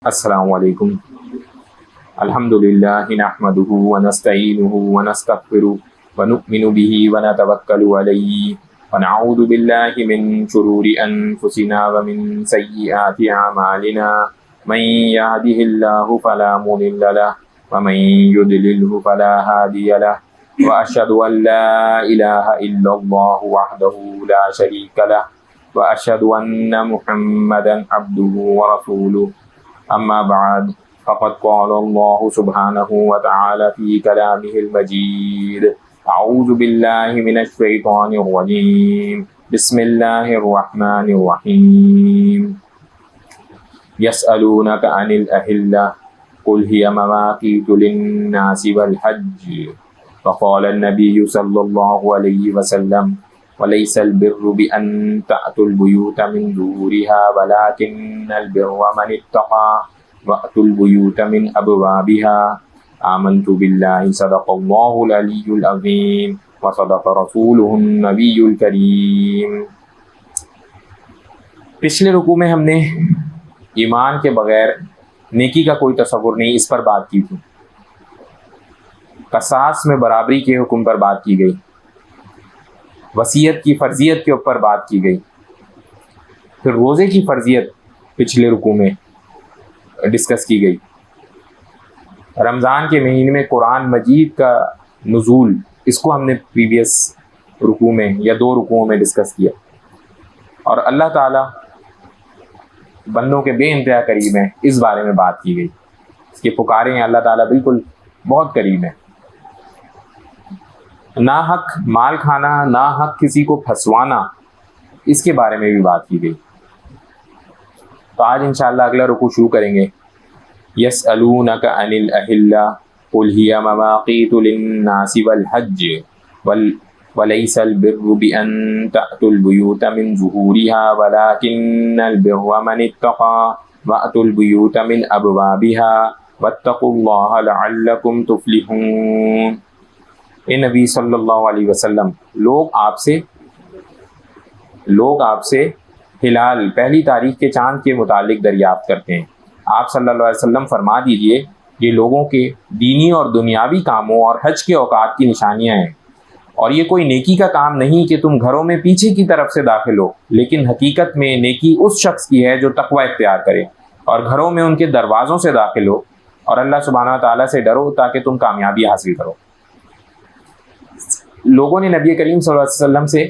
السلام علیکم۔ الحمدللہ نحمدہ ونستعینہ ونستغفرہ ونؤمن بہ ونتوکل علیہ ونعوذ باللہ من شرور انفسنا ومن سیئات اعمالنا من یہدہ اللہ فلا مضل لہ ومن یضللہ فلا ہادی لہ واشہد ان لا الہ الا اللہ وحدہ لا شریک لہ واشہد ان محمدا عبدہ ورسولہ اما بعد فقد قال اللہ سبحانہ وتعالی فی کلامہ المجید اعوذ باللہ من الشیطان الرجیم بسم اللہ الرحمن الرحیم یسألونک عن الأہلة قل هي مواقیت للناس والحج فقال النبی صلی اللہ علیہ وسلم وليس البر بأن تأتوا البيوت من ظهورها ولكن البر من اتقى وأتوا البيوت من أبوابها آمنت بالله صدق الله العلي العظيم وصدق رسوله النبي الكريم۔ پچھلے رکوع میں ہم نے ایمان کے بغیر نیکی کا کوئی تصور نہیں اس پر بات کی تھی۔ قصاص میں برابری کے حکم پر بات کی گئی، وصیت کی فرضیت کے اوپر بات کی گئی، پھر روزے کی فرضیت پچھلے رکوع میں ڈسکس کی گئی، رمضان کے مہینے میں قرآن مجید کا نزول اس کو ہم نے پریویس رکوع میں یا 2 رکوعوں میں ڈسکس کیا، اور اللہ تعالیٰ بندوں کے بے انتہا قریب ہیں اس بارے میں بات کی گئی، اس کے پکارے ہیں اللہ تعالیٰ بالکل بہت قریب ہیں۔ ناحق مال کھانا، ناحق کسی کو پھنسوانا، اس کے بارے میں بھی بات کی گئی۔ تو آج انشاءاللہ اگلا رکوع شروع کریں گے۔ یسألونک عن الأہلة قل هی مواقیت للناس والحج وليس البر بأن تأتوا البيوت من ظهورها ولكن البر من اتقى وأتوا البيوت من أبوابها واتقوا الله لعلكم تفلحون۔ اے نبی صلی اللہ علیہ وسلم، لوگ آپ سے ہلال پہلی تاریخ کے چاند کے متعلق دریافت کرتے ہیں۔ آپ صلی اللہ علیہ وسلم فرما دیجئے یہ لوگوں کے دینی اور دنیاوی کاموں اور حج کے اوقات کی نشانیاں ہیں، اور یہ کوئی نیکی کا کام نہیں کہ تم گھروں میں پیچھے کی طرف سے داخل ہو، لیکن حقیقت میں نیکی اس شخص کی ہے جو تقوی اختیار کرے اور گھروں میں ان کے دروازوں سے داخل ہو، اور اللہ سبحانہ و تعالیٰ سے ڈرو تاکہ تم کامیابی حاصل کرو۔ لوگوں نے نبی کریم صلی اللہ علیہ وسلم سے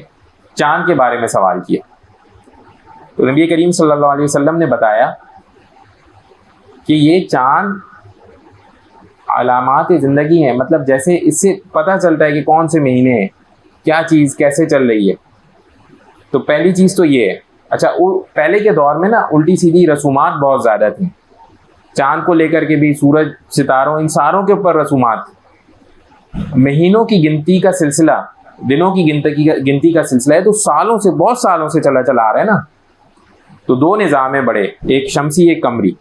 چاند کے بارے میں سوال کیا، تو نبی کریم صلی اللہ علیہ وسلم نے بتایا کہ یہ چاند علامات زندگی ہیں، مطلب جیسے اس سے پتہ چلتا ہے کہ کون سے مہینے ہیں، کیا چیز کیسے چل رہی ہے۔ تو پہلی چیز تو یہ ہے۔ اچھا، پہلے کے دور میں نا الٹی سیدھی رسومات بہت زیادہ تھیں، چاند کو لے کر کے بھی، سورج ستاروں ان ساروں کے اوپر رسومات، مہینوں کی گنتی کا سلسلہ، دنوں کی گنتی کا سلسلہ ہے، تو سالوں سے، بہت سالوں سے چلا آ رہا ہے نا۔ تو 2 نظام ہیں بڑے، ایک شمسی ایک قمری۔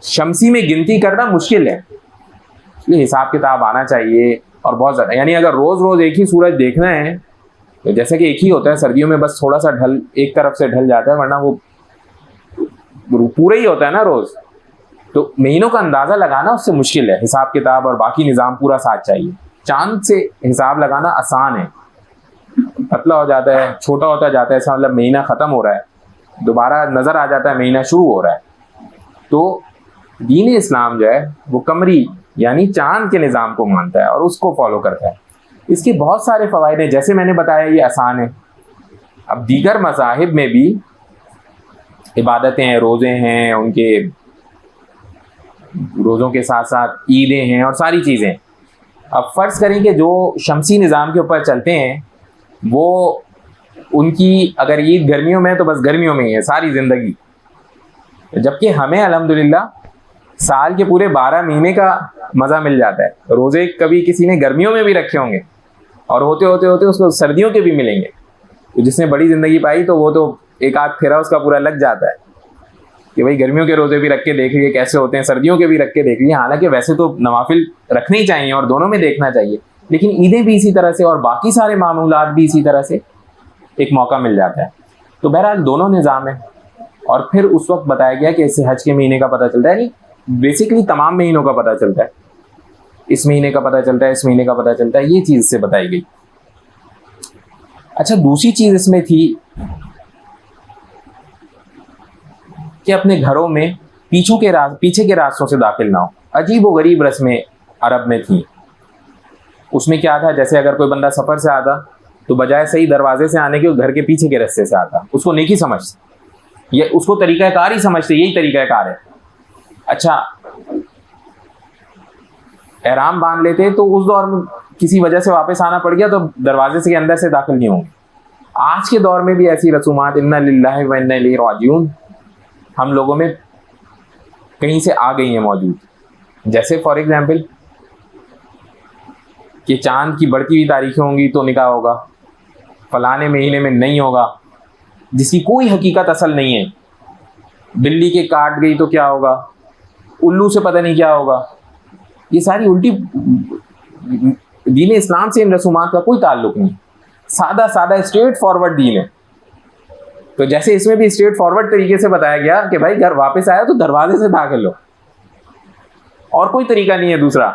شمسی میں گنتی کرنا مشکل ہے، اس لیے حساب کتاب آنا چاہیے، اور بہت زیادہ، یعنی اگر روز روز ایک ہی سورج دیکھنا ہے تو جیسے کہ ایک ہی ہوتا ہے، سردیوں میں بس تھوڑا سا ایک طرف سے ڈھل جاتا ہے، ورنہ وہ پورا ہی ہوتا ہے نا روز۔ تو مہینوں کا اندازہ لگانا اس سے مشکل ہے، حساب کتاب اور باقی نظام پورا ساتھ چاہیے۔ چاند سے حساب لگانا آسان ہے، پتلا ہو جاتا ہے، چھوٹا ہوتا جاتا ہے، ایسا مطلب مہینہ ختم ہو رہا ہے، دوبارہ نظر آ جاتا ہے مہینہ شروع ہو رہا ہے۔ تو دین اسلام جو ہے وہ قمری یعنی چاند کے نظام کو مانتا ہے اور اس کو فالو کرتا ہے۔ اس کے بہت سارے فوائد ہیں، جیسے میں نے بتایا یہ آسان ہے۔ اب دیگر مذاہب میں بھی عبادتیں ہیں، روزے ہیں، ان کے روزوں کے ساتھ ساتھ عیدیں ہیں اور ساری چیزیں۔ اب فرض کریں کہ جو شمسی نظام کے اوپر چلتے ہیں وہ، ان کی اگر عید گرمیوں میں ہے تو بس گرمیوں میں ہی ہے ساری زندگی، جبکہ ہمیں الحمدللہ سال کے پورے 12 مہینے کا مزہ مل جاتا ہے۔ روزے کبھی کسی نے گرمیوں میں بھی رکھے ہوں گے اور ہوتے ہوتے اس کو سردیوں کے بھی ملیں گے۔ تو جس نے بڑی زندگی پائی تو وہ تو ایک آدھ پھیرا اس کا پورا لگ جاتا ہے کہ بھائی گرمیوں کے روزے بھی رکھ کے دیکھ لیے کیسے ہوتے ہیں، سردیوں کے بھی رکھ کے دیکھ لیے۔ حالانکہ ویسے تو نوافل رکھنے ہی چاہیے اور دونوں میں دیکھنا چاہیے، لیکن عیدیں بھی اسی طرح سے اور باقی سارے معمولات بھی اسی طرح سے ایک موقع مل جاتا ہے۔ تو بہرحال دونوں نظام ہیں، اور پھر اس وقت بتایا گیا کہ اس سے حج کے مہینے کا پتہ چلتا ہے، نہیں بیسکلی تمام مہینوں کا پتہ چلتا ہے، اس مہینے کا پتہ چلتا ہے، اس مہینے کا پتہ چلتا ہے، یہ چیز اس سے بتائی گئی۔ اچھا دوسری چیز اس میں تھی کہ اپنے گھروں میں پیچھے کے راستوں سے داخل نہ ہو۔ عجیب و غریب رسمیں عرب میں تھیں۔ اس میں کیا تھا، جیسے اگر کوئی بندہ سفر سے آتا تو بجائے صحیح دروازے سے آنے کے وہ گھر کے پیچھے کے راستے سے آتا، اس کو نیکی سمجھتے، یہ اس کو طریقہ کار ہی سمجھتے، یہی طریقہ کار ہے۔ اچھا احرام باندھ لیتے تو اس دور میں کسی وجہ سے واپس آنا پڑ گیا تو دروازے سے اندر سے داخل نہیں ہوں گے۔ آج کے دور میں بھی ایسی رسومات انا للہ و انا الیہ راجعون ہم لوگوں میں کہیں سے آ گئی ہیں موجود۔ جیسے فار ایگزامپل کہ چاند کی بڑھتی ہوئی تاریخیں ہوں گی تو نکاح ہوگا، فلانے مہینے میں نہیں ہوگا، جس کی کوئی حقیقت اصل نہیں ہے۔ بلی کے کاٹ گئی تو کیا ہوگا، الو سے پتہ نہیں کیا ہوگا، یہ ساری الٹی۔ دین اسلام سے ان رسومات کا کوئی تعلق نہیں، سادہ اسٹریٹ فارورڈ دین ہے۔ تو جیسے اس میں بھی اسٹریٹ فارورڈ طریقے سے بتایا گیا کہ بھائی گھر واپس آیا تو دروازے سے داخل ہو، اور کوئی طریقہ نہیں ہے دوسرا۔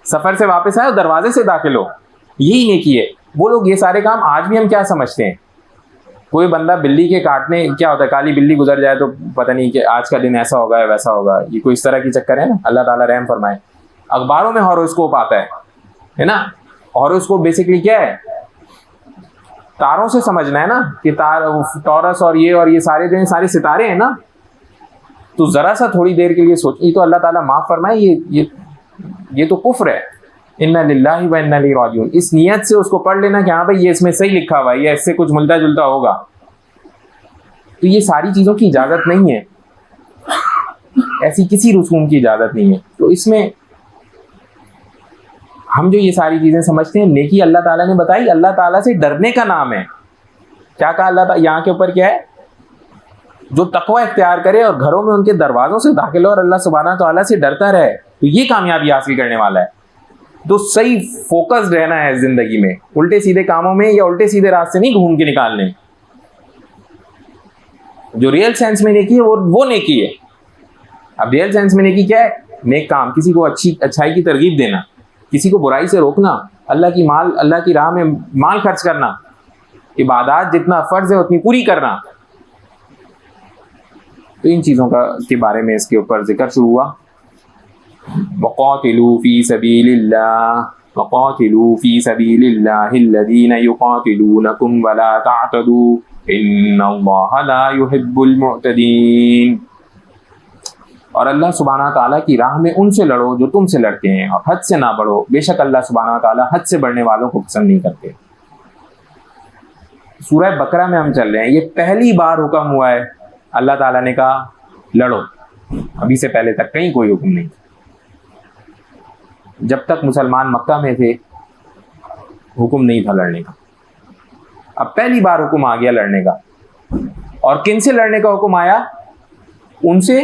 سفر سے واپس آئے دروازے سے داخل ہو، یہی نیکی ہے۔ وہ لوگ یہ سارے کام آج بھی ہم کیا سمجھتے ہیں، کوئی بندہ بلی کے کاٹنے کیا ہوتا ہے، کالی بلی گزر جائے تو پتہ نہیں کہ آج کا دن ایسا ہوگا یا ویسا ہوگا، یہ کوئی اس طرح کی چکر ہے نا۔ اللہ تعالیٰ رحم فرمائے۔ اخباروں میں ہاروسکوپ آتا ہے نا، ہاروسکوپ بیسکلی کیا ہے، تاروں سے سمجھنا ہے نا، کہ ٹورس اور یہ سارے جو ہیں سارے ستارے ہیں نا، تو ذرا سا تھوڑی دیر کے لیے سوچیں، تو اللہ تعالیٰ معاف فرمائے، یہ تو کفر ہے۔ انا للہ و انا الیہ راجعون، اس نیت سے اس کو پڑھ لینا کہ ہاں بھائی یہ اس میں صحیح لکھا ہوا ہے، یہ اس سے کچھ ملتا جلتا ہوگا، تو یہ ساری چیزوں کی اجازت نہیں ہے، ایسی کسی رسوم کی اجازت نہیں ہے۔ تو اس میں ہم جو یہ ساری چیزیں سمجھتے ہیں، نیکی اللہ تعالیٰ نے بتائی، اللہ تعالیٰ سے ڈرنے کا نام ہے۔ کیا کہا اللہ تعالیٰ یہاں کے اوپر، کیا ہے، جو تقوی اختیار کرے اور گھروں میں ان کے دروازوں سے داخل ہو اور اللہ سبحانہ تعالیٰ سے ڈرتا رہے تو یہ کامیابی حاصل کرنے والا ہے۔ تو صحیح فوکس رہنا ہے زندگی میں، الٹے سیدھے کاموں میں یا الٹے سیدھے راستے نہیں گھوم کے نکالنے۔ جو ریئل سینس میں نیکی ہے وہ نیکی ہے۔ اب ریئل سینس میں نیکی کیا ہے، نیک کام، کسی کو اچھائی کی ترغیب دینا، کسی کو برائی سے روکنا، اللہ کی راہ میں مال خرچ کرنا، عبادات جتنا فرض ہے اتنی پوری کرنا۔ تو ان چیزوں کے بارے میں اس کے اوپر ذکر شروع ہوا۔ وَقَاتِلُوا فِي سَبِيلِ اللَّهِ وَقَاتِلُوا فِي سَبِيلِ اللَّهِ الَّذِينَ يُقَاتِلُونَكُمْ وَلَا تَعْتَدُوا إِنَّ اللَّهَ لَا يُحِبُّ الْمُعْتَدِينَ۔ اور اللہ سبحانہ تعالیٰ کی راہ میں ان سے لڑو جو تم سے لڑتے ہیں، اور حد سے نہ بڑھو، بے شک اللہ سبحانہ تعالیٰ حد سے بڑھنے والوں کو پسند نہیں کرتے۔ سورہ بقرہ میں ہم چل رہے ہیں، یہ پہلی بار حکم ہوا ہے، اللہ تعالیٰ نے کہا لڑو، ابھی سے پہلے تک کہیں کوئی حکم نہیں۔ جب تک مسلمان مکہ میں تھے حکم نہیں تھا لڑنے کا، اب پہلی بار حکم آ گیا لڑنے کا۔ اور کن سے لڑنے کا حکم آیا؟ ان سے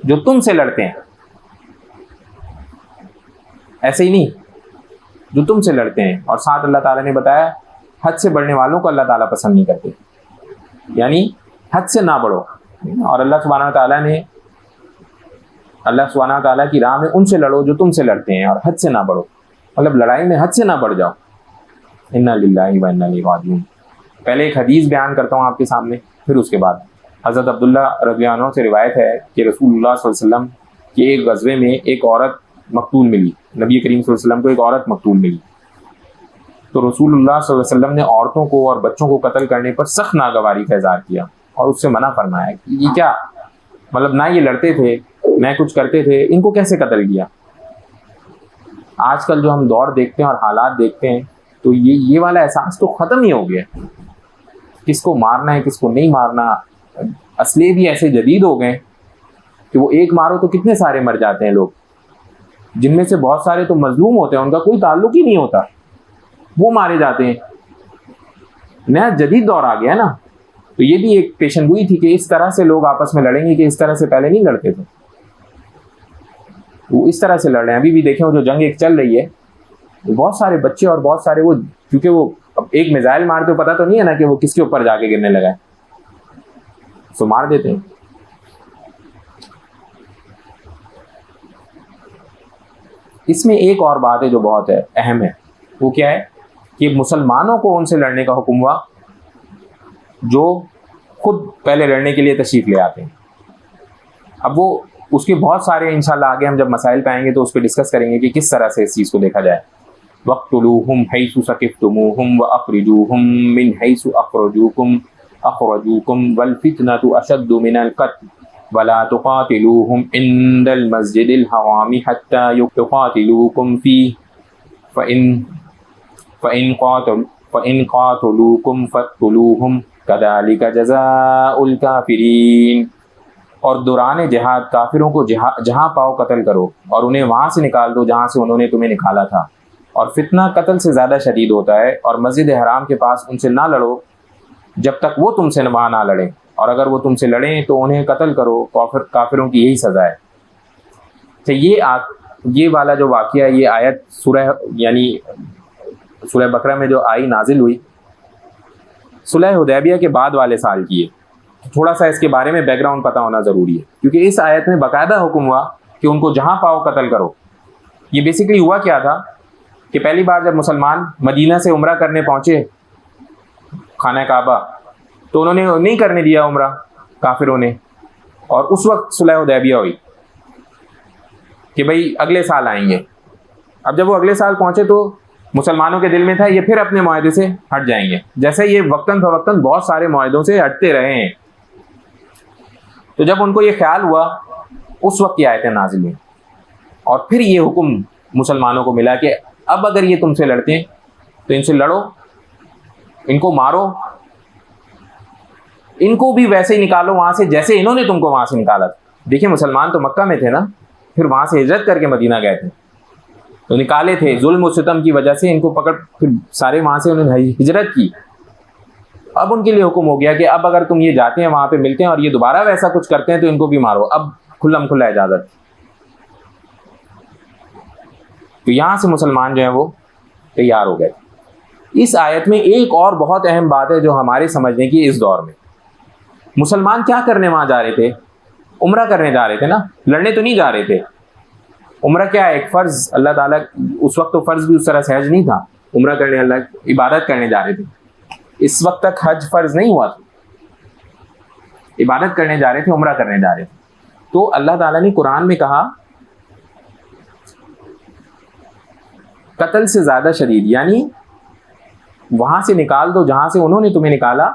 جو تم سے لڑتے ہیں، ایسے ہی نہیں، جو تم سے لڑتے ہیں۔ اور ساتھ اللہ تعالیٰ نے بتایا حد سے بڑھنے والوں کو اللہ تعالیٰ پسند نہیں کرتے، یعنی حد سے نہ بڑھو۔ اور اللہ سبحانہ تعالیٰ کی راہ میں ان سے لڑو جو تم سے لڑتے ہیں، اور حد سے نہ بڑھو، مطلب لڑائی میں حد سے نہ بڑھ جاؤ۔ انا للہ و انا الیہ راجعون۔ پہلے ایک حدیث بیان کرتا ہوں آپ کے سامنے، پھر اس کے بعد حضرت عبداللہ رضی اللہ عنہ سے روایت ہے کہ رسول اللہ صلی اللہ علیہ وسلم کے ایک غزوے میں ایک عورت مقتول ملی، نبی کریم صلی اللہ علیہ وسلم کو ایک عورت مقتول ملی، تو رسول اللہ صلی اللہ علیہ وسلم نے عورتوں کو اور بچوں کو قتل کرنے پر سخت ناگواری کا اظہار کیا اور اس سے منع فرمایا کہ یہ کیا، مطلب نہ یہ لڑتے تھے نہ کچھ کرتے تھے، ان کو کیسے قتل کیا۔ آج کل جو ہم دور دیکھتے ہیں اور حالات دیکھتے ہیں تو یہ والا احساس تو ختم ہی ہو گیا، کس کو مارنا ہے کس کو نہیں مارنا۔ اسلحے بھی ایسے جدید ہو گئے کہ وہ ایک مارو تو کتنے سارے مر جاتے ہیں لوگ، جن میں سے بہت سارے تو مظلوم ہوتے ہیں، ان کا کوئی تعلق ہی نہیں ہوتا، وہ مارے جاتے ہیں۔ نیا جدید دور آ گیا ہے نا، تو یہ بھی ایک پیشن گوئی تھی کہ اس طرح سے لوگ آپس میں لڑیں گے کہ اس طرح سے پہلے نہیں لڑتے تھے، وہ اس طرح سے لڑ رہے ہیں۔ ابھی بھی دیکھیں وہ جو جنگ ایک چل رہی ہے، بہت سارے بچے اور بہت سارے وہ، کیونکہ وہ اب ایک میزائل مارتے ہو پتہ تو نہیں ہے نا کہ وہ کس کے اوپر جا کے گرنے لگا ہے، سو مار دیتے ہیں. اس میں ایک اور بات ہے جو بہت اہم ہے، وہ کیا ہے کہ مسلمانوں کو ان سے لڑنے کا حکم ہوا جو خود پہلے لڑنے کے لیے تشریف لے آتے ہیں. اب وہ اس کے بہت سارے انشاءاللہ آگے ہم جب مسائل پہ آئیں گے تو اس پہ ڈسکس کریں گے کہ کس طرح سے اس چیز کو دیکھا جائے. وَاقْتُلُوهُمْ حَيْثُ ثَقِفْتُمُوهُمْ وَأَخْرِجُوهُمْ مِنْ حَيْثُ أَخْرَجُوكُمْ وَالْفِتْنَةُ أَشَدُّ مِنَ الْقَتْلِ وَلَا تُقَاتِلُوهُمْ عِنْدَ الْمَسْجِدِ الْحَرَامِ حَتَّى يُقَاتِلُوكُمْ فِيهِ فَإِنْ قَاتَلُوكُمْ فَاقْتُلُوهُمْ كَذَلِكَ جَزَاءُ الْكَافِرِينَ. اور دوران جہاد کافروں کو جہاں پاؤ قتل کرو اور انہیں وہاں سے نکال دو جہاں سے انہوں نے تمہیں نکالا تھا. اور فتنہ قتل سے زیادہ شدید ہوتا ہے، اور مسجد حرام کے پاس ان سے نہ لڑو جب تک وہ تم سے وہاں نہ لڑیں، اور اگر وہ تم سے لڑیں تو انہیں قتل کرو. کافروں کی یہی سزا ہے. تو یہ والا جو واقعہ، یہ آیت سورہ بقرہ میں جو آئی نازل ہوئی صلح حدیبیہ کے بعد والے سال کی ہے. تھوڑا سا اس کے بارے میں بیک گراؤنڈ پتہ ہونا ضروری ہے، کیونکہ اس آیت میں باقاعدہ حکم ہوا کہ ان کو جہاں پاؤ قتل کرو. یہ بیسیکلی ہوا کیا تھا کہ پہلی بار جب مسلمان مدینہ سے عمرہ کرنے پہنچے خانہ کعبہ، تو انہوں نے نہیں کرنے دیا عمرہ کافروں نے، اور اس وقت صلح حدیبیہ ہوئی کہ بھئی اگلے سال آئیں گے. اب جب وہ اگلے سال پہنچے تو مسلمانوں کے دل میں تھا یہ پھر اپنے معاہدے سے ہٹ جائیں گے، جیسے یہ وقتاً فوقتاً بہت سارے معاہدوں سے ہٹتے رہے ہیں. تو جب ان کو یہ خیال ہوا اس وقت یہ آیتیں نازل ہوئیں، اور پھر یہ حکم مسلمانوں کو ملا کہ اب اگر یہ تم سے لڑتے ہیں تو ان سے لڑو، ان کو مارو، ان کو بھی ویسے ہی نکالو وہاں سے جیسے انہوں نے تم کو وہاں سے نکالا تھا. دیکھیں مسلمان تو مکہ میں تھے نا، پھر وہاں سے ہجرت کر کے مدینہ گئے تھے تو نکالے تھے، ظلم و ستم کی وجہ سے ان کو پکڑ پھر سارے وہاں سے انہوں نے ہجرت کی. اب ان کے لیے حکم ہو گیا کہ اب اگر تم یہ جاتے ہیں وہاں پہ ملتے ہیں اور یہ دوبارہ ویسا کچھ کرتے ہیں تو ان کو بھی مارو. اب کھلم کھلا اجازت. تو یہاں سے مسلمان جو ہیں وہ تیار ہو گئے. اس آیت میں ایک اور بہت اہم بات ہے جو ہمارے سمجھنے کی اس دور میں، مسلمان کیا کرنے وہاں جا رہے تھے؟ عمرہ کرنے جا رہے تھے نا، لڑنے تو نہیں جا رہے تھے. عمرہ کیا ہے؟ ایک فرض. اللہ تعالیٰ اس وقت تو فرض بھی اس طرح سہج نہیں تھا. عمرہ کرنے اللہ عبادت کرنے جا رہے تھے. اس وقت تک حج فرض نہیں ہوا تھا، عبادت کرنے جا رہے تھے، عمرہ کرنے جا رہے تھے. تو اللہ تعالیٰ نے قرآن میں کہا قتل سے زیادہ شدید، یعنی وہاں سے نکال دو جہاں سے انہوں نے تمہیں نکالا،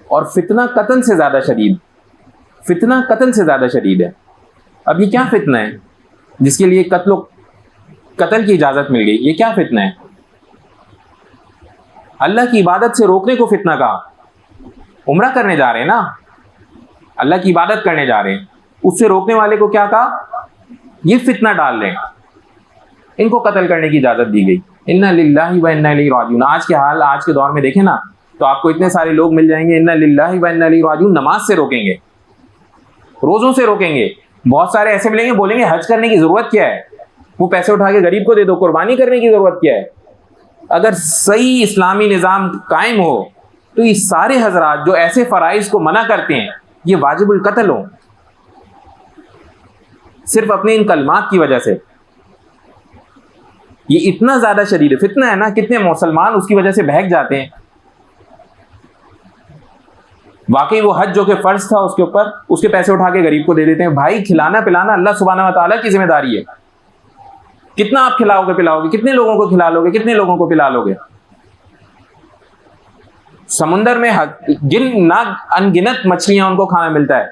اور فتنہ قتل سے زیادہ شدید. فتنہ قتل سے زیادہ شدید ہے. اب یہ کیا فتنہ ہے جس کے لیے قتل کی اجازت مل گئی؟ یہ کیا فتنہ ہے؟ اللہ کی عبادت سے روکنے کو فتنہ کہا. عمرہ کرنے جا رہے ہیں نا، اللہ کی عبادت کرنے جا رہے ہیں، اس سے روکنے والے کو کیا کہا؟ یہ فتنہ ڈال رہے ہیں، ان کو قتل کرنے کی اجازت دی گئی. انا للہ و انا الیہ راجعون. آج کے حال، آج کے دور میں دیکھیں نا تو آپ کو اتنے سارے لوگ مل جائیں گے انا للہ و انا الیہ راجعون نماز سے روکیں گے، روزوں سے روکیں گے. بہت سارے ایسے ملیں گے بولیں گے حج کرنے کی ضرورت کیا ہے، وہ پیسے اٹھا کے غریب کو دے دو، قربانی کرنے کی ضرورت کیا ہے. اگر صحیح اسلامی نظام قائم ہو تو یہ سارے حضرات جو ایسے فرائض کو منع کرتے ہیں یہ واجب القتل ہوں، صرف اپنے ان کلمات کی وجہ سے. یہ اتنا زیادہ شدید فتنہ ہے نا، کتنے مسلمان اس کی وجہ سے بہک جاتے ہیں. واقعی وہ حج جو کہ فرض تھا اس کے اوپر، اس کے پیسے اٹھا کے غریب کو دے دیتے ہیں. بھائی کھلانا پلانا اللہ سبحانہ و تعالیٰ کی ذمہ داری ہے. کتنا آپ کھلاؤ گے پلاؤ گے؟ کتنے لوگوں کو کھلا لو گے؟ کتنے لوگوں کو پلا لو گے؟ سمندر میں انگنت مچھلیاں ان کو کھانا ملتا ہے.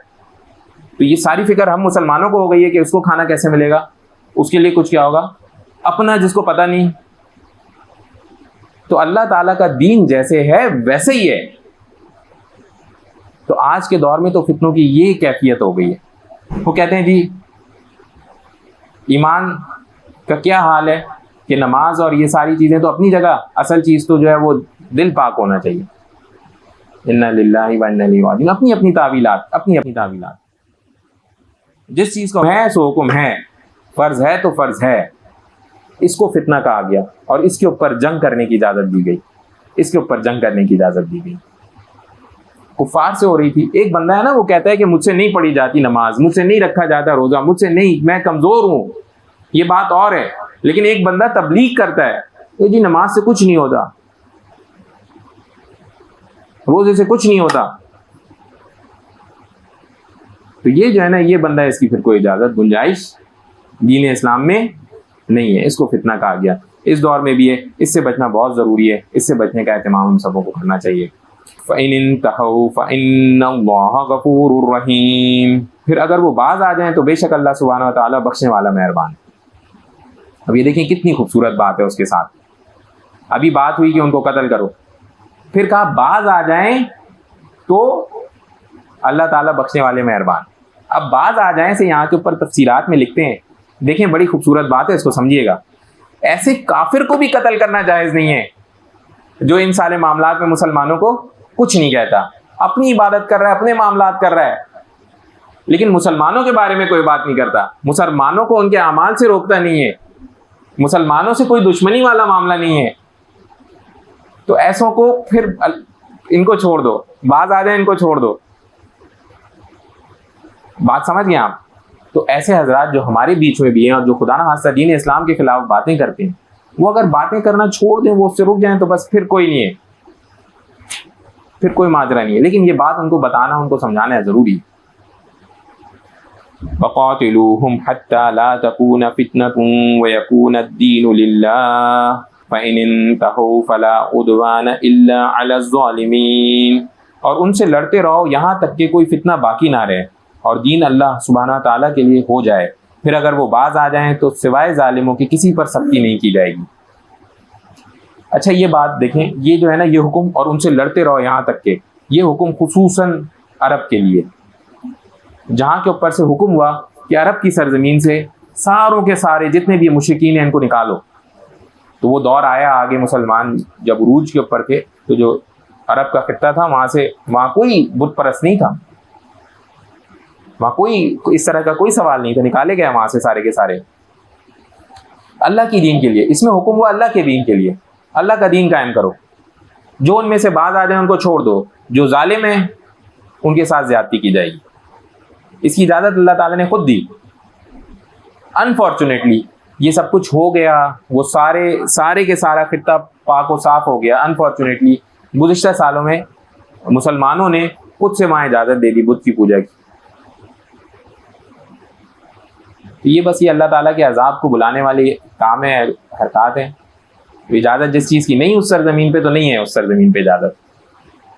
تو یہ ساری فکر ہم مسلمانوں کو ہو گئی ہے کہ اس کو کھانا کیسے ملے گا، اس کے لیے کچھ کیا ہوگا اپنا جس کو پتہ نہیں. تو اللہ تعالیٰ کا دین جیسے ہے ویسے ہی ہے. تو آج کے دور میں تو فتنوں کی یہ کیفیت ہو گئی ہے. وہ کہتے ہیں جی ایمان کا کیا حال ہے کہ نماز اور یہ ساری چیزیں تو اپنی جگہ، اصل چیز تو جو ہے وہ دل پاک ہونا چاہیے. انا للہ و انا الیہ راجعون. اپنی اپنی تعویلات، اپنی اپنی تعویلات. جس چیز کو ہے سو حکم ہے، فرض ہے تو فرض ہے. اس کو فتنہ کہا گیا اور اس کے اوپر جنگ کرنے کی اجازت دی گئی، اس کے اوپر جنگ کرنے کی اجازت دی گئی. کفار سے ہو رہی تھی. ایک بندہ ہے نا وہ کہتا ہے کہ مجھ سے نہیں پڑھی جاتی نماز, مجھ سے نہیں رکھا جاتا روزہ, مجھ سے نہیں, میں کمزور ہوں, یہ بات اور ہے. لیکن ایک بندہ تبلیغ کرتا ہے کہ جی نماز سے کچھ نہیں ہوتا, روزے سے کچھ نہیں ہوتا. تو یہ جو ہے نا, یہ بندہ, اس کی پھر کوئی اجازت گنجائش دین اسلام میں نہیں ہے, اس کو فتنہ کہا گیا. اس دور میں بھی ہے, اس سے بچنا بہت ضروری ہے, اس سے بچنے کا اہتمام ہم سبوں کو کرنا چاہیے. فَإِنِ انْتَهَوْا فَإِنَّ اللَّهَ غَفُورٌ رَحِيمٌ. پھر اگر وہ باز آ جائیں تو بے شک اللہ سبحانہ و تعالیٰ بخشنے والا مہربان. اب یہ دیکھیں کتنی خوبصورت بات ہے اس کے ساتھ. ابھی بات ہوئی کہ ان کو قتل کرو, پھر کہا باز آ جائیں تو اللہ تعالیٰ بخشنے والے مہربان. اب باز آ جائیں سے یہاں کے اوپر تفسیرات میں لکھتے ہیں, دیکھیں بڑی خوبصورت بات ہے, اس کو سمجھیے گا. ایسے کافر کو بھی قتل کرنا جائز نہیں ہے جو ان سارے معاملات میں مسلمانوں کو کچھ نہیں کہتا, اپنی عبادت کر رہا ہے, اپنے معاملات کر رہا ہے, لیکن مسلمانوں کے بارے میں کوئی بات نہیں کرتا, مسلمانوں کو ان کے اعمال سے روکتا نہیں ہے, مسلمانوں سے کوئی دشمنی والا معاملہ نہیں ہے. تو ایسوں کو پھر ان کو چھوڑ دو, باز آ جائیں ان کو چھوڑ دو. بات سمجھ گئے آپ؟ تو ایسے حضرات جو ہمارے بیچ میں بھی ہیں اور جو خدا نہ خواستہ دین اسلام کے خلاف باتیں کرتے ہیں, وہ اگر باتیں کرنا چھوڑ دیں, وہ اس سے رک جائیں, تو بس پھر کوئی نہیں ہے, پھر کوئی ماجرا نہیں ہے. لیکن یہ بات ان کو بتانا, ان کو سمجھانا ہے ضروری. وَقَاتِلُوهُمْ حَتَّى لَا تَكُونَ فِتْنَةٌ وَيَكُونَ الدِّينُ لِلَّهِ فَإِنِ انْتَهَوْا فَلَا عُدْوَانَ إِلَّا عَلَى الظَّالِمِينَ. اور ان سے لڑتے رہو یہاں تک کہ کوئی فتنہ باقی نہ رہے اور دین اللہ سبحانہ تعالیٰ کے لیے ہو جائے. پھر اگر وہ باز آ جائیں تو سوائے ظالموں کے کسی پر سختی نہیں کی جائے گی. اچھا یہ بات دیکھیں, یہ جو ہے نا یہ حکم, اور ان سے لڑتے رہو یہاں تک کہ, یہ حکم خصوصاً عرب کے لیے, جہاں کے اوپر سے حکم ہوا کہ عرب کی سرزمین سے ساروں کے سارے جتنے بھی مشرکین ہیں ان کو نکالو. تو وہ دور آیا آگے, مسلمان جب عروج کے اوپر تھے, تو جو عرب کا خطہ تھا وہاں کوئی بت پرست نہیں تھا, وہاں کوئی اس طرح کا کوئی سوال نہیں تھا, نکالے گئے وہاں سے سارے کے سارے اللہ کی دین کے لیے. اس میں حکم ہوا اللہ کے دین کے لیے, اللہ کا دین قائم کرو. جو ان میں سے باز آ جائیں ان کو چھوڑ دو, جو ظالم ہیں ان کے ساتھ زیادتی کی جائے گی. اس کی اجازت اللہ تعالیٰ نے خود دی. انفارچونیٹلی یہ سب کچھ ہو گیا, وہ سارے کے سارا خطہ پاک و صاف ہو گیا. انفارچونیٹلی گزشتہ سالوں میں مسلمانوں نے خود سے وہاں اجازت دے دی بت کی پوجا کی. یہ بس یہ اللہ تعالیٰ کے عذاب کو بلانے والی کام ہے, حرکات ہیں. اجازت جس چیز کی نہیں اس سرزمین پہ, تو نہیں ہے اس سرزمین پہ اجازت.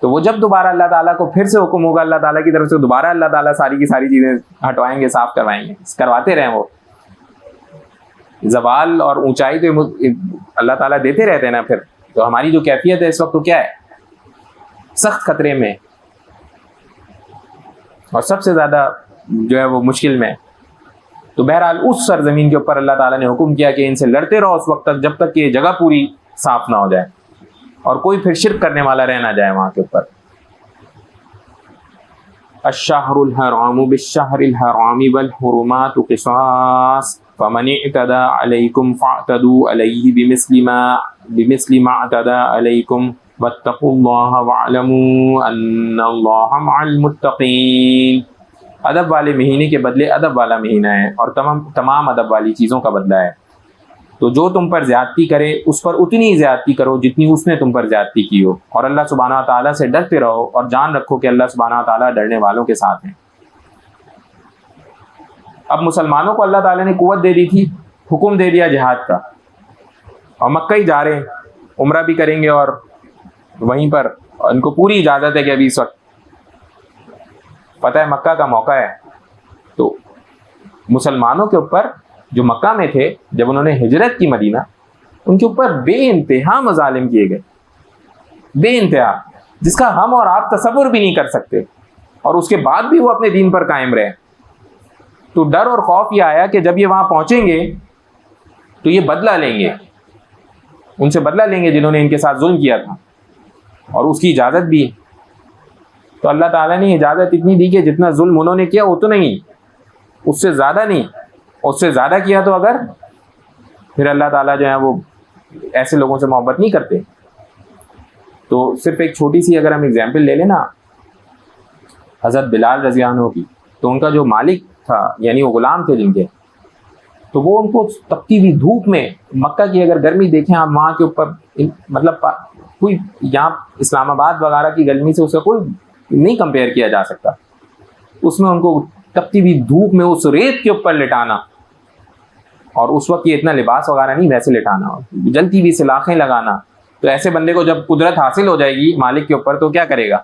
تو وہ جب دوبارہ اللہ تعالیٰ کو پھر سے حکم ہوگا اللہ تعالیٰ کی طرف سے, دوبارہ اللہ تعالیٰ ساری کی ساری چیزیں ہٹوائیں گے, صاف کروائیں گے, کرواتے رہیں. وہ زوال اور اونچائی تو اللہ تعالیٰ دیتے رہتے ہیں نا. پھر تو ہماری جو کیفیت ہے اس وقت, تو کیا ہے, سخت خطرے میں, اور سب سے زیادہ جو ہے وہ مشکل میں. تو بہرحال اس سرزمین کے اوپر اللہ تعالیٰ نے حکم کیا کہ ان سے لڑتے رہو اس وقت تک جب تک کہ یہ جگہ پوری صاف نہ ہو جائے اور کوئی پھر شرک کرنے والا رہ نہ جائے وہاں کے اوپر. الشہر الحرام بالشہر الحرام والحرمات قصاص فمن اعتدى علیکم فاعتدوا علیہ بمثل ما اعتدى علیکم واتقوا اللہ واعلموا ان اللہ مع المتقین. ادب والے مہینے کے بدلے ادب والا مہینہ ہے, اور تمام ادب والی چیزوں کا بدلہ ہے. تو جو تم پر زیادتی کرے اس پر اتنی زیادتی کرو جتنی اس نے تم پر زیادتی کی ہو, اور اللہ سبحانہ تعالیٰ سے ڈرتے رہو, اور جان رکھو کہ اللہ سبحانہ تعالیٰ ڈرنے والوں کے ساتھ ہیں. اب مسلمانوں کو اللہ تعالیٰ نے قوت دے دی تھی, حکم دے دیا جہاد کا, اور مکہ ہی جا رہے ہیں, عمرہ بھی کریں گے, اور وہیں پر ان کو پوری اجازت ہے کہ ابھی اس وقت پتہ ہے مکہ کا موقع ہے. تو مسلمانوں کے اوپر جو مکہ میں تھے جب انہوں نے ہجرت کی مدینہ, ان کے اوپر بے انتہا مظالم کیے گئے, بے انتہا, جس کا ہم اور آپ تصور بھی نہیں کر سکتے, اور اس کے بعد بھی وہ اپنے دین پر قائم رہے. تو ڈر اور خوف یہ آیا کہ جب یہ وہاں پہنچیں گے تو یہ بدلہ لیں گے, ان سے بدلہ لیں گے جنہوں نے ان کے ساتھ ظلم کیا تھا, اور اس کی اجازت بھی ہے. تو اللہ تعالیٰ نے اجازت اتنی دی کہ جتنا ظلم انہوں نے کیا وہ تو نہیں, اس سے زیادہ نہیں, اس سے زیادہ کیا تو اگر پھر اللہ تعالیٰ جو ہے وہ ایسے لوگوں سے محبت نہیں کرتے. تو صرف ایک چھوٹی سی اگر ہم اگزامپل لے لیں نا, حضرت بلال رضی اللہ عنہ کی، تو ان کا جو مالک تھا یعنی وہ غلام تھے جن کے، تو وہ ان کو تپتی ہوئی دھوپ میں، مکہ کی اگر گرمی دیکھیں آپ وہاں کے اوپر، مطلب کوئی یہاں اسلام آباد وغیرہ کی گرمی سے اس کا کوئی نہیں کمپیئر کیا جا سکتا، اس میں ان کو تپتی ہوئی دھوپ میں اس ریت کے اوپر لٹانا، اور اس وقت یہ اتنا لباس وغیرہ نہیں، ویسے لٹانا، جلتی ہوئی سلاخیں لگانا. تو ایسے بندے کو جب قدرت حاصل ہو جائے گی مالک کے اوپر تو کیا کرے گا؟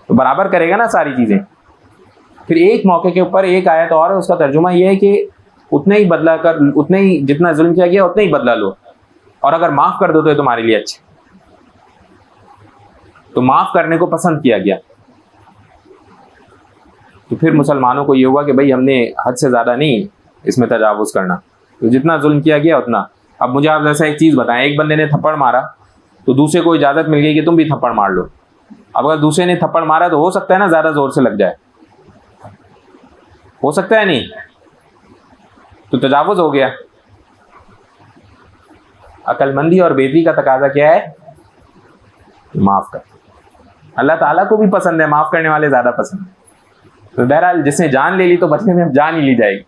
تو برابر کرے گا نا ساری چیزیں. پھر ایک موقع کے اوپر ایک آیت اور ہے، اس کا ترجمہ یہ ہے کہ اتنا ہی بدلہ کر، اتنا ہی جتنا ظلم کیا گیا اتنا ہی بدلہ لو، اور اگر معاف کر دو تو یہ تمہارے لیے اچھا. تو معاف کرنے کو پسند کیا گیا. تو پھر مسلمانوں کو یہ ہوا کہ بھائی ہم نے حد سے زیادہ نہیں اس میں تجاوز کرنا، تو جتنا ظلم کیا گیا اتنا. اب مجھے آپ جیسا ایک چیز بتائیں، ایک بندے نے تھپڑ مارا تو دوسرے کو اجازت مل گئی کہ تم بھی تھپڑ مار لو. اب اگر دوسرے نے تھپڑ مارا تو ہو سکتا ہے نا زیادہ زور سے لگ جائے، ہو سکتا ہے نہیں، تو تجاوز ہو گیا. عقل مندی اور بیدری کا تقاضا کیا ہے؟ معاف کر. اللہ تعالیٰ کو بھی پسند ہے، معاف کرنے والے زیادہ پسند ہے. تو بہرحال جس نے جان لے لی تو بدلے میں اب جان ہی لی جائے گی.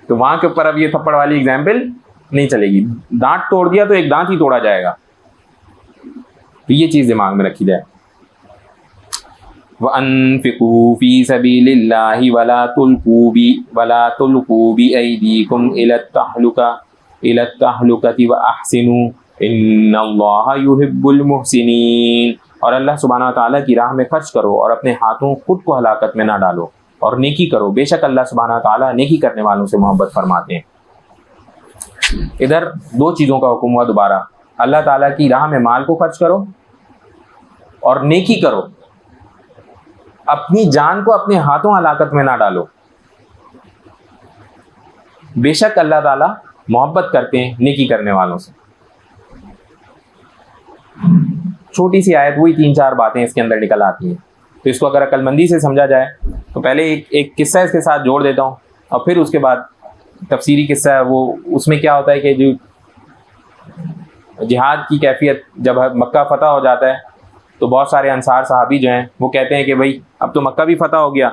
تو وہاں کے اوپر اب یہ تھپڑ والی اگزامپل نہیں چلے گی. دانت توڑ دیا تو ایک دانت ہی توڑا جائے گا. تو یہ چیز دماغ میں رکھی جائے. وَأَنفِقُوا فِي سَبِيلِ اللَّهِ وَلَا تُلْقُوا بِأَيْدِيكُمْ إِلَى التَّهْلُكَةِ وَأَحْسِنُوا إِنَّ اللَّهَ يُحِبُّ الْمُحْسِنِينَ. اور اللہ سبحانہ وتعالیٰ کی راہ میں خرچ کرو اور اپنے ہاتھوں خود کو ہلاکت میں نہ ڈالو، اور نیکی کرو، بے شک اللہ سبحانہ وتعالیٰ نیکی کرنے والوں سے محبت فرماتے ہیں. ادھر دو چیزوں کا حکم ہوا دوبارہ، اللہ تعالیٰ کی راہ میں مال کو خرچ کرو اور نیکی کرو، اپنی جان کو اپنے ہاتھوں ہلاکت میں نہ ڈالو. بے شک اللہ تعالیٰ محبت کرتے ہیں نیکی کرنے والوں سے. چھوٹی سی آیت، وہی 3-4 باتیں اس کے اندر نکل آتی ہیں. تو اس کو اگر عقل مندی سے سمجھا جائے تو پہلے ایک قصہ اس کے ساتھ جوڑ دیتا ہوں، اور پھر اس کے بعد تفسیری قصہ ہے. وہ اس میں کیا ہوتا ہے کہ جو جہاد کی کیفیت جب مکہ فتح ہو جاتا ہے تو بہت سارے انصار صحابی جو ہیں وہ کہتے ہیں کہ بھائی اب تو مکہ بھی فتح ہو گیا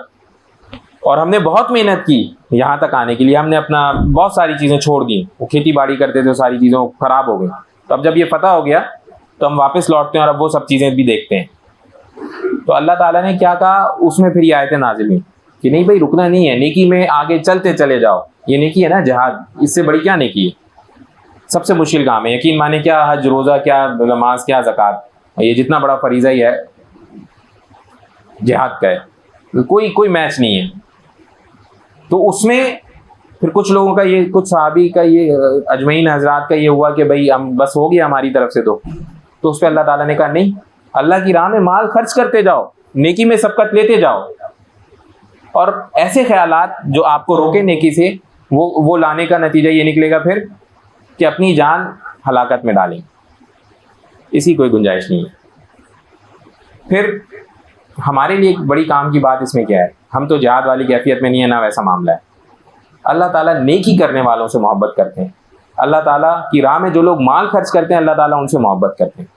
اور ہم نے بہت محنت کی یہاں تک آنے کے لیے، ہم نے اپنا بہت ساری چیزیں چھوڑ دیں، وہ کھیتی باڑی کرتے تھے، ساری چیزیں خراب ہو گئی. تو اب جب یہ فتح ہو گیا تو ہم واپس لوٹتے ہیں اور اب وہ سب چیزیں بھی دیکھتے ہیں. تو اللہ تعالیٰ نے کیا کہا اس میں، پھر یہ آیتیں نازل ہوئیں کہ نہیں بھائی رکنا نہیں ہے، نیکی میں آگے چلتے چلے جاؤ. یہ نیکی ہے نا جہاد، اس سے بڑی کیا نیکی ہے؟ سب سے مشکل کام ہے. یقین مانے کیا حج، روزہ، کیا نماز، کیا زکوٰۃ، یہ جتنا بڑا فریضہ ہی ہے جہاد کا ہے، کوئی میچ نہیں ہے. تو اس میں پھر کچھ لوگوں کا یہ، کچھ صحابی کا یہ، اجمعین حضرات کا یہ ہوا کہ بھائی ہم بس ہو گیا ہماری طرف سے. تو اس پہ اللہ تعالیٰ نے کہا نہیں، اللہ کی راہ میں مال خرچ کرتے جاؤ، نیکی میں سبقت لیتے جاؤ، اور ایسے خیالات جو آپ کو روکے نیکی سے وہ لانے کا نتیجہ یہ نکلے گا پھر کہ اپنی جان ہلاکت میں ڈالیں. اسی کوئی گنجائش نہیں ہے. پھر ہمارے لیے ایک بڑی کام کی بات اس میں کیا ہے، ہم تو جہاد والی کیفیت میں نہیں ہے، نہ ویسا معاملہ ہے. اللہ تعالیٰ نیکی کرنے والوں سے محبت کرتے ہیں. اللہ تعالیٰ کی راہ میں جو لوگ مال خرچ کرتے ہیں اللہ تعالیٰ ان سے محبت کرتے ہیں.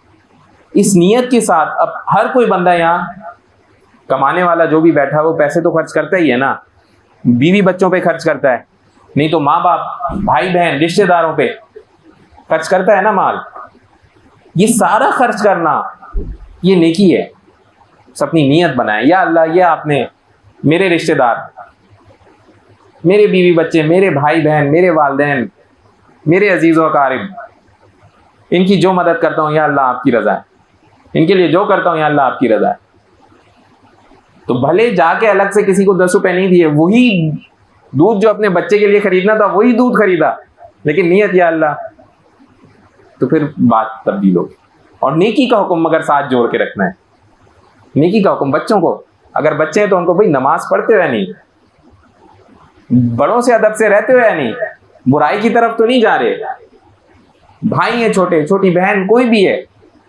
اس نیت کے ساتھ اب ہر کوئی بندہ یہاں کمانے والا جو بھی بیٹھا وہ پیسے تو خرچ کرتا ہی ہے نا، بیوی بچوں پہ خرچ کرتا ہے، نہیں تو ماں باپ، بھائی بہن، رشتہ داروں پہ خرچ کرتا ہے نا مال. یہ سارا خرچ کرنا یہ نیکی ہے. اپنی نیت بنائیں، یا اللہ یہ آپ نے میرے رشتہ دار، میرے بیوی بچے، میرے بھائی بہن، میرے والدین، میرے عزیز و اقارب، ان کی جو مدد کرتا ہوں یا اللہ آپ کی رضا ہے، ان کے لیے جو کرتا ہوں یا اللہ آپ کی رضا ہے. تو بھلے جا کے الگ سے کسی کو 10 روپے نہیں دیے، وہی دودھ جو اپنے بچے کے لیے خریدنا تھا وہی دودھ خریدا، لیکن نیت یا اللہ، تو پھر بات تبدیل ہوگی. اور نیکی کا حکم مگر ساتھ جوڑ کے رکھنا ہے. نیکی کا حکم بچوں کو، اگر بچے ہیں تو ان کو بھائی نماز پڑھتے ہوئے نہیں، بڑوں سے ادب سے رہتے ہوئے نہیں، برائی کی طرف تو نہیں جا رہے، بھائی ہیں چھوٹے، چھوٹی بہن، کوئی بھی ہے،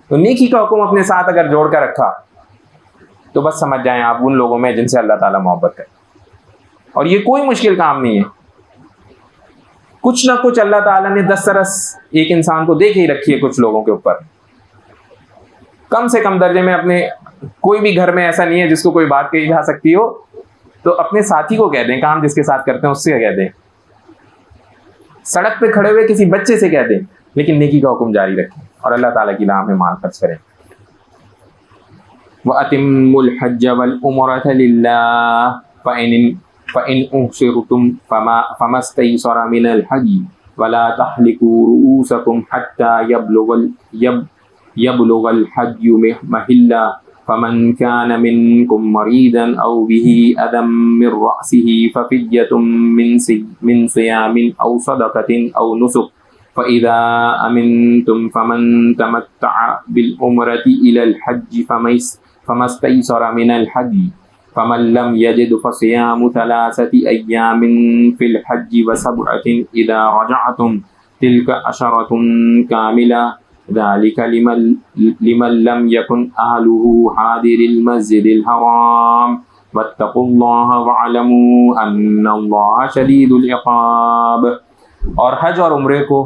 تو نیکی کا حکم اپنے ساتھ اگر جوڑ کر رکھا تو بس سمجھ جائیں آپ ان لوگوں میں جن سے اللہ تعالیٰ محبت کرے. اور یہ کوئی مشکل کام نہیں ہے. کچھ نہ کچھ اللہ تعالیٰ نے دسترس ایک انسان کو دے کے ہی رکھی ہے کچھ لوگوں کے اوپر. کم سے کم درجے میں اپنے، کوئی بھی گھر میں ایسا نہیں ہے جس کو کوئی بات کہی جا سکتی ہو تو اپنے ساتھی کو کہہ دیں، کام جس کے ساتھ کرتے ہیں اس سے کہہ دیں، سڑک پہ کھڑے ہوئے کسی بچے سے کہہ دیں، لیکن نیکی کا حکم جاری رکھیں اور اللہ تعالیٰ کی راہ میں مال خرچ کریں. وَأَتِمُّوا الْحَجَّ وَالْعُمْرَةَ لِلَّهِ فَإِنْ أُحْصِرْتُمْ فَمَا اسْتَيْسَرَ مِنَ الْهَدْيِ وَلَا تَحْلِقُوا رُؤُوسَكُمْ حَتَّى يَبْلُغَ الْهَدْيُ مَحِلَّهُ فَمَنْ كَانَ مِنْكُمْ مَرِيضًا أَوْ بِهِ أَذًى مِّن رَّأْسِهِ فَفِدْيَةٌ مِّن صِيَامٍ أَوْ صَدَقَةٍ أَوْ نُسُكٍ فَإِذَا أَمِنْتُمْ فَمَنْ تَمَتَّعَ بِالْعُمْرَةِ إِلَى الْحَجِّ فَمَا اسْتَيْسَرَ مِنَ الْهَدْيِ فَمَنْ لَمْ يَجِدْ فَصِيَامُ 3 أَيَّامٍ فِي الْحَجِّ و7 إِذَا رَجَعْتُمْ تِلْكَ 10 كَامِلَةٌ ذَلِكَ لِمَنْ لَمْ يَكُنْ أَهْلُهُ حَاضِرِي الْمَسْجِدِ الْحَرَامِ وَاتَّقُوا اللَّهَ وَاعْلَمُوا أَنَّ اللَّهَ شَدِيدُ الْعِقَابِ. اور حج اور عمرے کو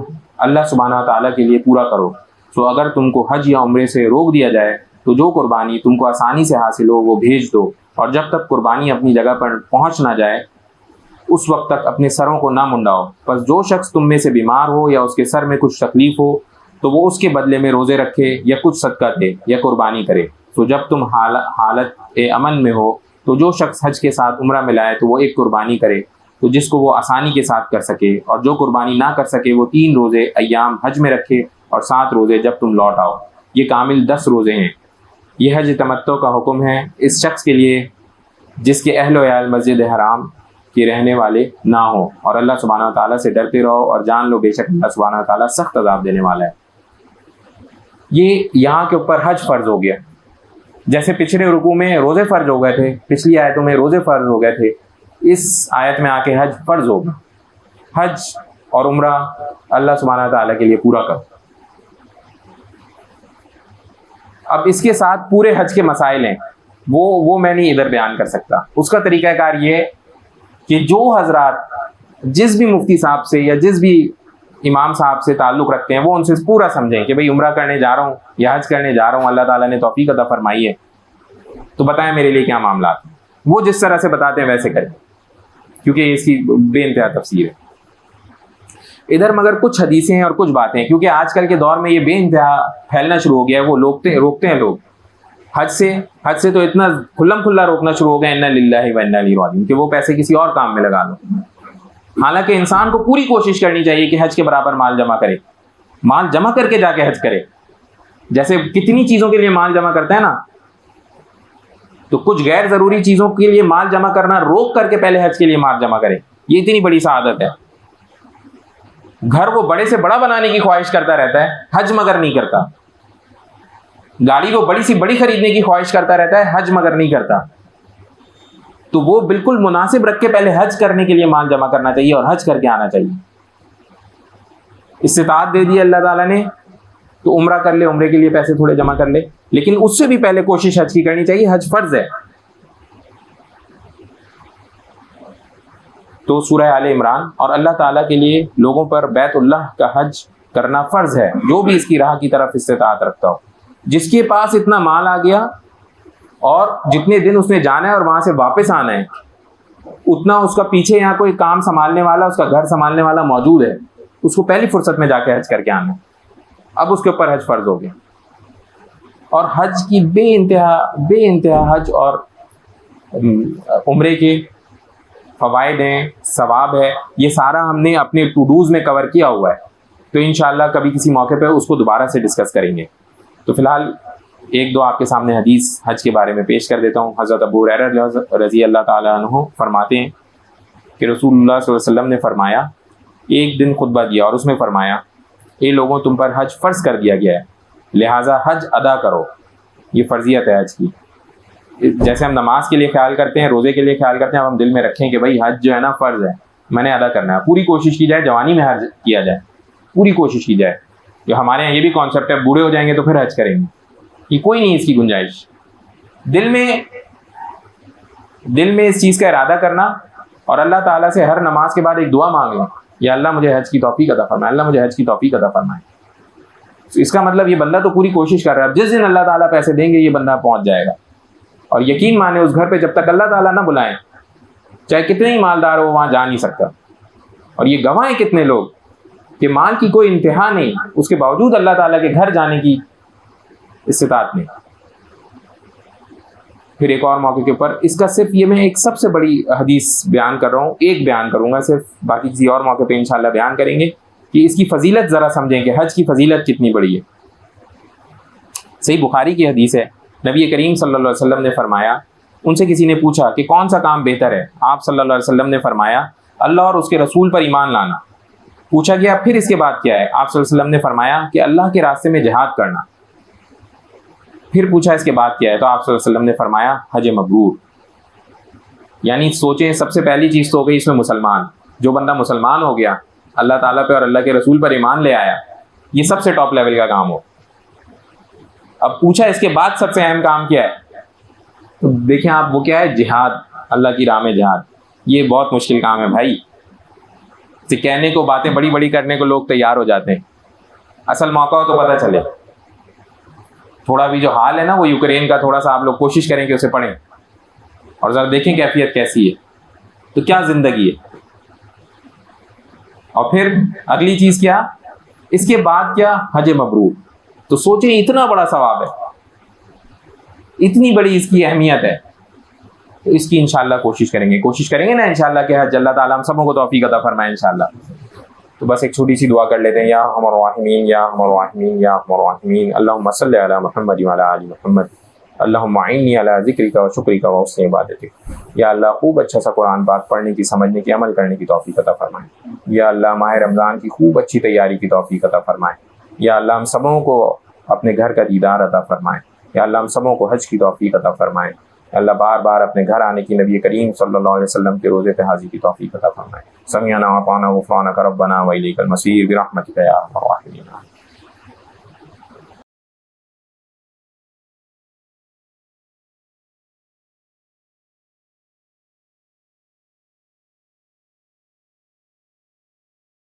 اللہ سبحانہ تعالیٰ کے لیے پورا کرو. سو اگر تم کو حج یا عمرے سے روک دیا جائے تو جو قربانی تم کو آسانی سے حاصل ہو وہ بھیج دو، اور جب تک قربانی اپنی جگہ پر پہنچ نہ جائے اس وقت تک اپنے سروں کو نہ منڈاؤ. پس جو شخص تم میں سے بیمار ہو یا اس کے سر میں کچھ تکلیف ہو تو وہ اس کے بدلے میں روزے رکھے یا کچھ صدقہ دے یا قربانی کرے. تو جب تم حالت امن میں ہو تو جو شخص حج کے ساتھ عمرہ میں لائے تو وہ ایک قربانی کرے تو جس کو وہ آسانی کے ساتھ کر سکے، اور جو قربانی نہ کر سکے وہ 3 روزے ایام حج میں رکھے اور 7 روزے جب تم لوٹ آؤ. یہ کامل 10 روزے ہیں. یہ حج تمتع کا حکم ہے اس شخص کے لیے جس کے اہل و عیال مسجد حرام کے رہنے والے نہ ہوں. اور اللہ سبحانہ تعالیٰ سے ڈرتے رہو اور جان لو بے شک اللہ سبحانہ تعالیٰ سخت عذاب دینے والا ہے. یہ یہاں کے اوپر حج فرض ہو گیا. جیسے پچھلے رکوع میں روزے فرض ہو گئے تھے، پچھلی آیتوں میں روزے فرض ہو گئے تھے، اس آیت میں آ کے حج فرض ہوگا. حج اور عمرہ اللہ سبحانہ تعالیٰ کے لیے پورا کرو. اب اس کے ساتھ پورے حج کے مسائل ہیں، وہ میں نہیں ادھر بیان کر سکتا. اس کا طریقہ کار یہ کہ جو حضرات جس بھی مفتی صاحب سے یا جس بھی امام صاحب سے تعلق رکھتے ہیں وہ ان سے پورا سمجھیں کہ بھئی عمرہ کرنے جا رہا ہوں یا حج کرنے جا رہا ہوں، اللہ تعالیٰ نے توفیق عطا فرمائی ہے تو بتائیں میرے لیے کیا معاملات ہیں. وہ جس طرح سے بتاتے ہیں ویسے کریں، کیونکہ اس کی بے انتہا تفسیر ہے. ادھر مگر کچھ حدیثیں ہیں اور کچھ باتیں، کیونکہ آج کل کے دور میں یہ بے انتہا پھیلنا شروع ہو گیا ہے. وہ روکتے ہیں لوگ حج سے تو اتنا کھلم کھلا روکنا شروع ہو گیا انا للہ و انا الیہ راجعون کہ وہ پیسے کسی اور کام میں لگا لو. حالانکہ انسان کو پوری کوشش کرنی چاہیے کہ حج کے برابر مال جمع کرے، مال جمع کر کے جا کے حج کرے. جیسے کتنی چیزوں کے لیے مال جمع کرتے ہیں نا، تو کچھ غیر ضروری چیزوں کے لیے مال جمع کرنا روک کر کے پہلے حج کے لیے مال جمع کرے. یہ اتنی بڑی سعادت ہے. گھر وہ بڑے سے بڑا بنانے کی خواہش کرتا رہتا ہے، حج مگر نہیں کرتا. گاڑی وہ بڑی سی بڑی خریدنے کی خواہش کرتا رہتا ہے، حج مگر نہیں کرتا. تو وہ بالکل مناسب رکھ کے پہلے حج کرنے کے لیے مال جمع کرنا چاہیے اور حج کر کے آنا چاہیے. استطاعت دے دی اللہ تعالیٰ نے تو عمرہ کر لے، عمرے کے لیے پیسے تھوڑے جمع کر لے، لیکن اس سے بھی پہلے کوشش حج کی کرنی چاہیے. حج فرض ہے. تو سورہ آل عمران، اور اللہ تعالیٰ کے لیے لوگوں پر بیت اللہ کا حج کرنا فرض ہے جو بھی اس کی راہ کی طرف استطاعت رکھتا ہو. جس کے پاس اتنا مال آ گیا اور جتنے دن اس نے جانا ہے اور وہاں سے واپس آنا ہے، اتنا اس کا پیچھے یہاں کوئی کام سنبھالنے والا، اس کا گھر سنبھالنے والا موجود ہے، اس کو پہلی فرصت میں جا کے حج کر کے آنا ہے. اب اس کے اوپر حج فرض ہو گیا. اور حج کی بے انتہا حج اور عمرے کے فوائد ہیں، ثواب ہے. یہ سارا ہم نے اپنے ٹو ڈوز میں کور کیا ہوا ہے. تو انشاءاللہ کبھی کسی موقع پہ اس کو دوبارہ سے ڈسکس کریں گے. تو فی الحال ایک دو آپ کے سامنے حدیث حج کے بارے میں پیش کر دیتا ہوں. حضرت ابو ہریرہ رضی اللہ تعالیٰ عنہ فرماتے ہیں کہ رسول اللہ صلی اللہ علیہ وسلم نے فرمایا، ایک دن خطبہ دیا اور اس میں فرمایا، اے لوگوں تم پر حج فرض کر دیا گیا ہے، لہٰذا حج ادا کرو. یہ فرضیت ہے حج کی. جیسے ہم نماز کے لیے خیال کرتے ہیں، روزے کے لیے خیال کرتے ہیں، اب ہم دل میں رکھیں کہ بھائی حج جو ہے نا فرض ہے، میں نے ادا کرنا ہے. پوری کوشش کی جائے جوانی میں حج کیا جائے، پوری کوشش کی جائے. جو ہمارے یہاں یہ بھی کانسیپٹ ہے بوڑھے ہو جائیں گے تو پھر حج کریں گے، یہ کوئی نہیں اس کی گنجائش. دل میں اس چیز کا ارادہ کرنا اور اللہ تعالیٰ سے ہر نماز کے بعد ایک دعا مانگنا، یا اللہ مجھے حج کی توفیق عطا فرمائے، اللہ مجھے حج کی توفیق عطا فرمائے. اس کا مطلب یہ بندہ تو پوری کوشش کر رہا ہے، جس دن اللہ تعالیٰ پیسے دیں گے یہ بندہ پہنچ جائے گا. اور یقین مانے اس گھر پہ جب تک اللہ تعالیٰ نہ بلائیں، چاہے کتنے ہی مالدار ہو، وہاں جا نہیں سکتا. اور یہ گواہیں کتنے لوگ کہ مال کی کوئی انتہا نہیں، اس کے باوجود اللہ تعالیٰ کے گھر جانے کی استطاعت نہیں. پھر ایک اور موقع کے اوپر، اس کا صرف یہ میں ایک سب سے بڑی حدیث بیان کر رہا ہوں، ایک بیان کروں گا صرف، باقی کسی اور موقع پہ انشاءاللہ بیان کریں گے کہ اس کی فضیلت ذرا سمجھیں کہ حج کی فضیلت کتنی بڑی ہے. صحیح بخاری کی حدیث ہے، نبی کریم صلی اللہ علیہ وسلم نے فرمایا، ان سے کسی نے پوچھا کہ کون سا کام بہتر ہے؟ آپ صلی اللہ علیہ وسلم نے فرمایا اللہ اور اس کے رسول پر ایمان لانا. پوچھا گیا پھر اس کے بعد کیا ہے؟ آپ صلی اللہ علیہ وسلم نے فرمایا کہ اللہ کے راستے میں جہاد کرنا. پھر پوچھا اس کے بعد کیا ہے؟ تو آپ صلی اللہ علیہ وسلم نے فرمایا حج مبرور. یعنی سوچیں، سب سے پہلی چیز تو ہو گئی اس میں مسلمان. جو بندہ مسلمان ہو گیا، اللہ تعالیٰ پہ اور اللہ کے رسول پر ایمان لے آیا، یہ سب سے ٹاپ لیول کا کام ہو. اب پوچھا اس کے بعد سب سے اہم کام کیا ہے؟ تو دیکھیں آپ، وہ کیا ہے؟ جہاد، اللہ کی راہ میں جہاد. یہ بہت مشکل کام ہے بھائی. کہنے کو باتیں بڑی بڑی کرنے کو لوگ تیار ہو جاتے ہیں، اصل موقع ہو تو پتہ چلے. تھوڑا بھی جو حال ہے نا وہ یوکرین کا، تھوڑا سا آپ لوگ کوشش کریں کہ اسے پڑھیں اور ذرا دیکھیں کیفیت کیسی ہے، تو کیا زندگی ہے. اور پھر اگلی چیز کیا؟ اس کے بعد کیا؟ حج مبرور. تو سوچیں اتنا بڑا ثواب ہے، اتنی بڑی اس کی اہمیت ہے، تو اس کی انشاءاللہ کوشش کریں گے نا انشاءاللہ کہ حج اللہ تعالیٰ ہم سبوں کو توفیق عطا فرمائے انشاءاللہ. تو بس ایک چھوٹی سی دعا کر لیتے ہیں. یا ارحم الراحمین، یا ارحم الراحمین، یا ارحم الراحمین، اللہم صلی علی محمد وعلی آل محمد، اللہم اعنی علی ذکرک و شکرک و حسن عبادتک. یا اللہ خوب اچھا سا قرآن پاک پڑھنے کی، سمجھنے کی، عمل کرنے کی توفیق عطا فرمائے. یا اللہ ماہ رمضان کی خوب اچھی تیاری کی توفیق عطا فرمائے. یا اللہ ہم سبوں کو اپنے گھر کا دیدار عطا فرمائے. یا اللہ ہم سبوں کو حج کی توفیق عطا فرمائے. اللہ بار بار اپنے گھر آنے کی، نبی کریم صلی اللہ علیہ وسلم کے روزے پہ حاضری کی توفیق عطا فرمائے. سمعنا واطعنا غفرانک ربنا و الیک المصیر برحمتک یا ارحم الراحمین.